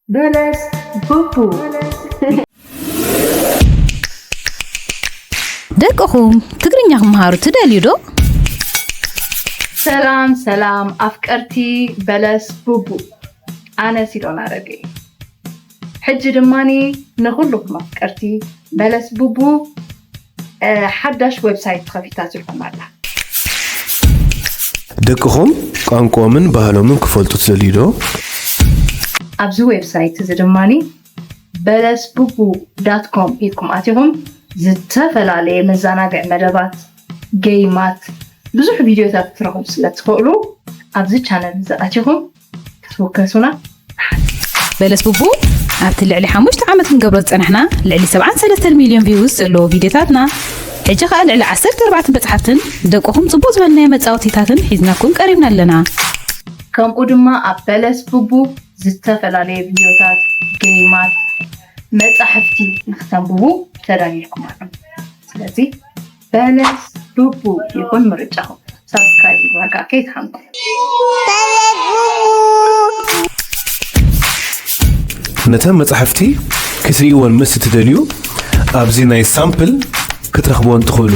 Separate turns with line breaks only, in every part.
بلس بوبو
دقكم تقرنيا مهارو تداليو دو
سلام أفكرتي بلس بوبو أنا سيرونا رقي حج دماني نغلق أفكرتي بلس بوبو حداش ويب سايت خفيتات لكم على
دقكم قانقومن ባህሎምን ክፈልጡ ትዘልዩ ዶ
ኣብዚ ዌብሳይት እዚ ድማኒ belesbubu.com ኢልኩም ኣትኹም ዝተፈላለዩ መዘናግዒ መደባት ጌይማት ብዙሕ ቪድዮታት ትረኽቡ ስለትኽእሉ ኣብዚ ቻነል ዝኣትኹም ክትወከሱና
بلس بوبو ኣብቲ ልዕሊ 5 ዓመት ክንገብሮ ፀናሕና ልዕሊ 73 ሚልዮን ቪውስ ዘለዎ ቪድዮታትና ሕጂ ከዓ ልዕሊ 14 መፅሓፍትን ደቅኹም ፅቡቅ ዝበልናዮ መፃወቲታትን ሒዝናኩም ቀሪብና ኣለና
ከምኡ ድማ ኣብ በለስ ቡቡ ዝተፈላለዩ ቪድዮታት ጌይማት መፅሓፍቲ ንክተንብቡ ተዳልየልኩም ኣሎ ስለዚ በለስ ቡቡ ይኩን ምርጫኹም ሰብስክራይብ ግባርካ ከይትሓንኩ
ነተን መፅሓፍቲ ክትሪእዎን ምስ ትደልዩ ኣብዚ ናይ ሳምፕል ክትረኽብዎን ትኽእሉ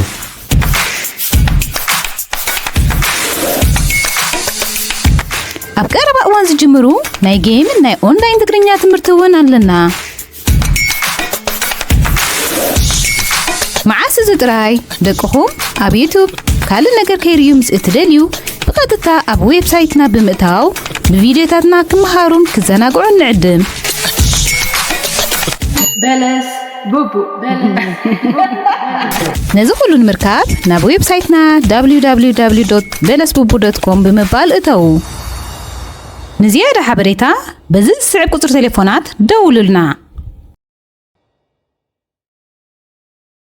ኣብ ቀረባ እዋን ዝጅምሩ ናይ ጌምን ናይ ኦንላይን ትግርኛ ትምህርቲ እውን ኣለና መዓስ እዚ ጥራይ ደቅኹም ኣብ ዩቱብ ካልእ ነገር ከይርዩ ምስ እትደልዩ ብቐጥታ ኣብ ዌብሳይትና ብምእታው ብቪድዮታትና ክመሃሩን ክዘናግዑን ንዕድም
በለስ ቡቡ
ነዚ ኩሉ ንምርካብ ናብ ዌብሳይትና www.belesbubu.com ብምባል እተው ንዝያዳ ሓበሬታ በዚ ዝስዕብ ቁፅሪ ቴሌፎናት ደውሉልና